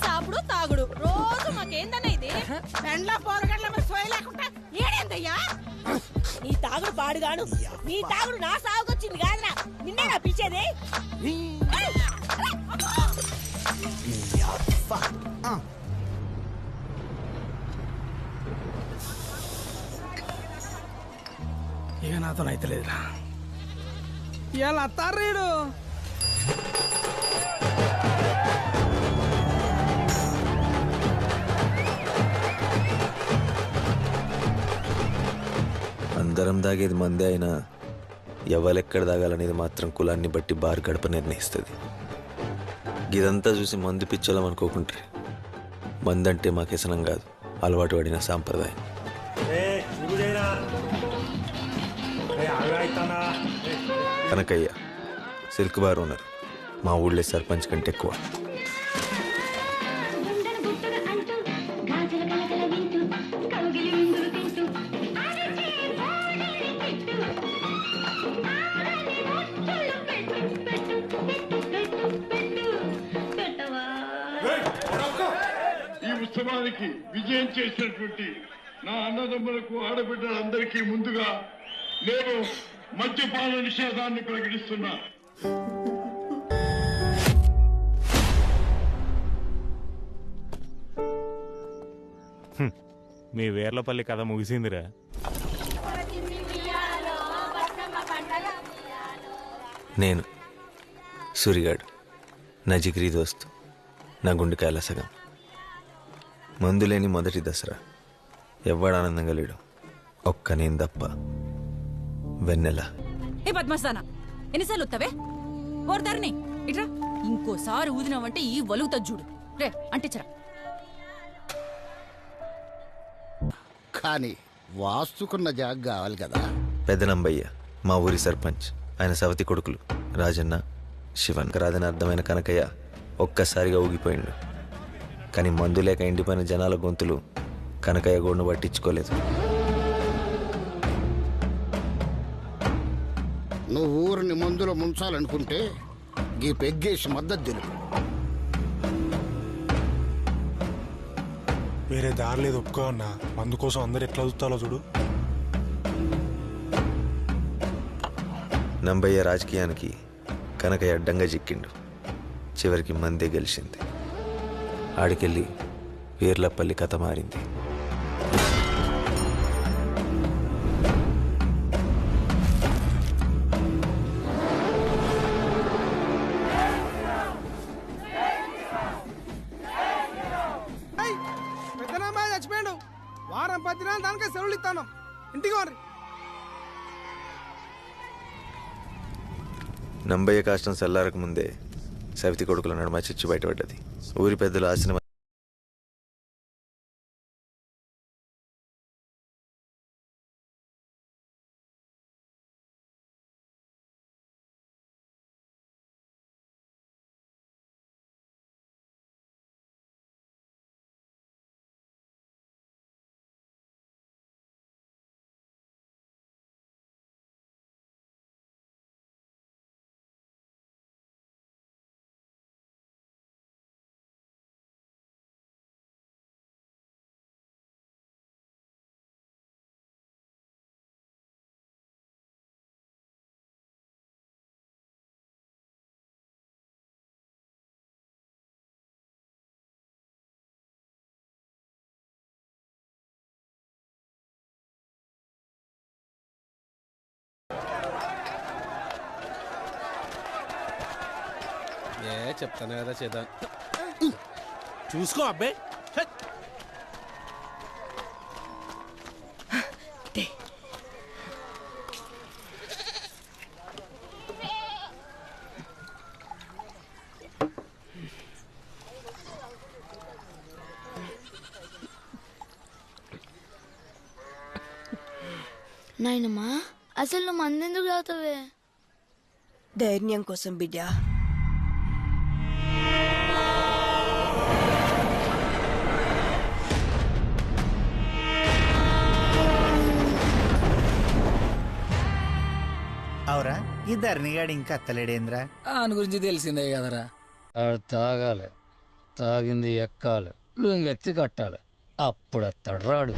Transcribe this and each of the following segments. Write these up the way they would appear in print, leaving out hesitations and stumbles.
సాపుడు తాగుడు రోజు మాకేందన్నా ఇది పెండ్ల పోరగడ్ల మీద సోయ లేకుండా ఏడేందయ్యా నీ తాగుడు పాడుగాను నీ తాగుడు నా సాగుకొచ్చింది కాదురా నిన్నే నా పిచ్చేది ఇక నాతో అయితే లేదురా ఇవాళ అత్తారేడు అందరం దాగేది మందే అయినా ఎవరెక్కడ దాగాలనేది మాత్రం కులాన్ని బట్టి బార్ గడప నిర్ణయిస్తుంది. ఇదంతా చూసి మందు పిచ్చోళం అనుకోకుంటే మందంటే మా వ్యసనం కాదు, అలవాటు పడిన సాంప్రదాయం. కనకయ్య సిల్క్ బార్ ఓనర్, మా ఊళ్ళో సర్పంచ్ కంటే ఎక్కువ. ఈ ఉత్సవానికి విజయం చేసినటువంటి నా అన్నదమ్ములకు ఆడబిడ్డలందరికీ ముందుగా నేను మద్యపాన నిషేధాన్ని ప్రకటిస్తున్నా. మీ వేర్లపల్లి కథ ముగిసిందిరా. నేను సూరిగాడు, నా జిగిరి దోస్తు, నా గుండెకాయల సగం. మందులేని మొదటి దసరా, ఎవ్వడు ఆనందంగా లేడు, ఒక్క నేను తప్ప. వెన్నెల ఏ పద్మస్థాన ఎన్నిసార్లు వస్తావే ఓర్దారిని ఇట్రా ఇంకోసారి ఊదినావంటే ఈ వలుగుతా చూడు రే అంటించరా. కానీ వాస్తుకున్న జాగ కావాలి కదా. పెద్దనంబయ్య మా ఊరి సర్పంచ్, ఆయన సవతి కొడుకులు రాజన్న, శివన్. రాదని అర్థమైన కనకయ్య ఒక్కసారిగా ఊగిపోయిండు. కానీ మందు లేక ఎండిపోయిన జనాల గొంతులు కనకయ్య గోడును పట్టించుకోలేదు. నువ్వు ఊరిని మందులో ముంచాలనుకుంటే గీ పెగ్గేసి మద్దతు తెలుపు. వేరే దారి లేదు, ఒప్పుకో అన్నా. మందు కోసం అందరు ఎట్లా చూస్తాలో చూడు. నంబయ్య రాజకీయానికి కనకయ్య అడ్డంగా చిక్కిండు. చివరికి మందే గెలిచింది. ఆడికెళ్ళి వీర్లపల్లి కథ మారింది. పెద్దనామాయ చచ్చిపోయాడు. వారం 10 దినాలు దానికే సెలవులు ఇస్తాను. ఇంటికి వారి నంబయ్య కాష్టం చల్లారక ముందే సవితి కొడుకుల నడుమ చిచ్చు బయటపడ్డది. ఊరి పెద్దలు ఆశన చెప్తాను కదా చేద్దాం. చూసుకో అబ్బాయి. నాయనమ్మా అసలు నువ్వు మందెందుకు తాగుతావే? ధైర్యం కోసం బిడ్డ. అవురా ఈ ధరణిగాడు ఇంకా అత్తలేడేంద్రా? ఆయన గురించి తెలిసిందే కదరా. తాగాలి, తాగింది ఎక్కాలి లుంగెత్తి కట్టాలి అప్పుడు అత్తడు రాడు.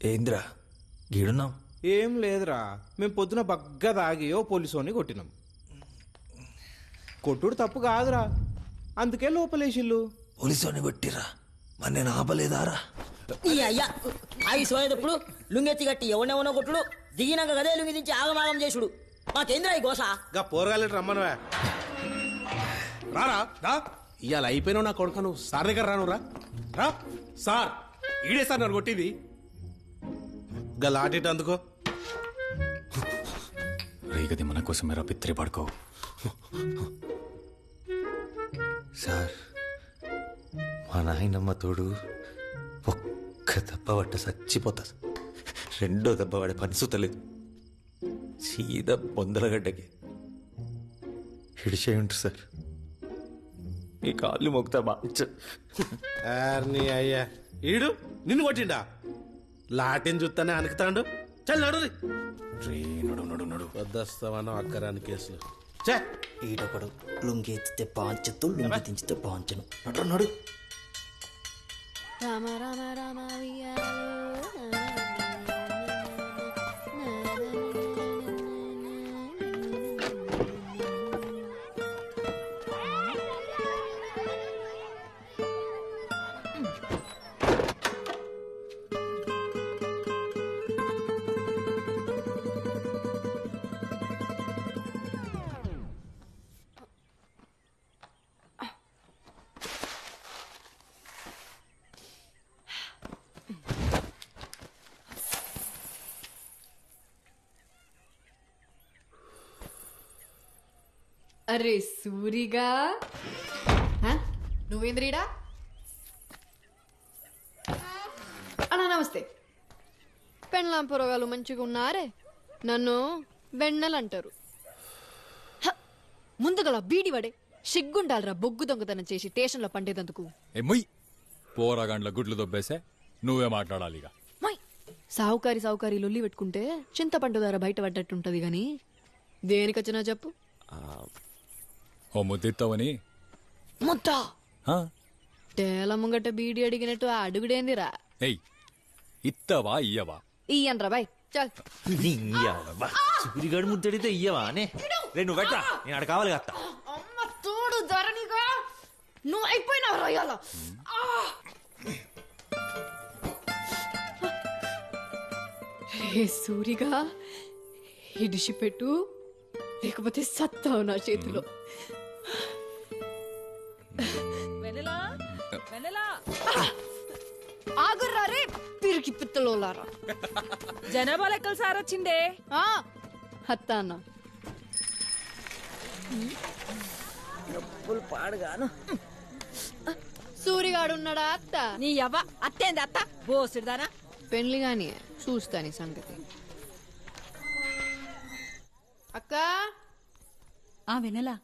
ఏంద్రా గీడున్నాం? ఏం లేదురా, మేము పొద్దున బగ్గా తాగి ఓ పోలీసోని కొట్టినాం. కొట్టుడు తప్పు కాదురా, అందుకే లోపలేసిల్లు. పోలీసు కొట్టిరా, మరి నేను ఆపలేదారా? ఈ అయ్యా అవి సోయేటప్పుడు లుంగెత్తి కట్టి ఎవరినెవనో కొట్టుడు, దిగినాక గదే లుంగి దించి ఆగమాగం చేసుడు. మాకేంద్రా ఈ గోస? గా పోరగాలి రమ్మనవా? రారా రా, ఇవాళ అయిపోయినావు నా కొడుకు. నువ్వు సార్ దగ్గర రాను రా. రా సార్, ఈడే సార్ నన్ను కొట్టింది. గా లాటిట్ అందుకో. రేగది మన కోసం మేరా పిత్రి పడుకో. సార్, మా నాయనమ్మ తోడు ఒక్క దెబ్బ పట్ట చచ్చిపోతా. రెండో దెబ్బ పడే పని సుతలేదు. సీదా బొందలగడ్డకి హిడిచే ఉంటుంది సార్. ఈ కాళ్ళు మొక్కుతా నీ అయ్యా ఈడు నిన్ను కొట్టిండా? లాటిని చూస్తానే అనుకుతాడు. చల్ నడు నడు నడు నడు వద్దస్తామన్నా అక్కరాని కేసులు. ఈడొకడు లుంగి ఎత్తితే పాంచత్తు, లుంగి దించితే పాంచను. నడు నడు. రామ రామ రామ అరే సూరిగా నువ్వేంద్రీడా అన్నా నమస్తే. పెండ్లాం పొరగాలు మంచిగా ఉన్నారే, నన్ను బెన్నెలు అంటారు. ముందుగల బీడి వడే సిగ్గుండాలరా బొగ్గు దొంగతనం చేసి స్టేషన్లో పండేదందుకు. పోరాగండ్ల గుడ్లు దొబ్బేసే నువ్వే మాట్లాడాలి. సావుకారి లొల్లి పెట్టుకుంటే చింతపండు ధర బయట పడ్డట్టుంటది గాని దేనికొచ్చినా చెప్పు. ఓ ముద్దిత్తవని ముద్ద టేల ముంగట బీడి అడిగినట్టు ఆ అడుగుడేందిరా. ఏయ్ ఇత్తవా ఇయ్యవా? ఇయ్యన్రా బాయ్ చల్. సూరిగాడు ముద్దడితే ఇయ్యవా అనే నువ్వు పెట్టా నేను అక్కడ కావాలి కదా. అమ్మ తోడు ధరణిగా నువ్వు అయిపోయినావు రొయ్యాల. సూరిగా ఇడిసిపెట్టు లేకపోతే సత్తావు నా చేతిలో. ఆగుర్రా రే పిరికి పిత్తలోలారా. జనాభా లెక్కలు సార్ వచ్చిండే. అత్త అన్న పాడుగాను. సూరిగాడున్నాడా అత్త? నీ అవ్వ అత్తేంది అత్త బోసుడుదానా. పెళ్లి గాని చూస్తాని సంగతి. అక్క వెనలా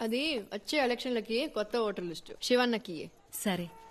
అది వచ్చే ఎలక్షన్లకి కొత్త ఓటర్ లిస్టు శివన్నకి. సరే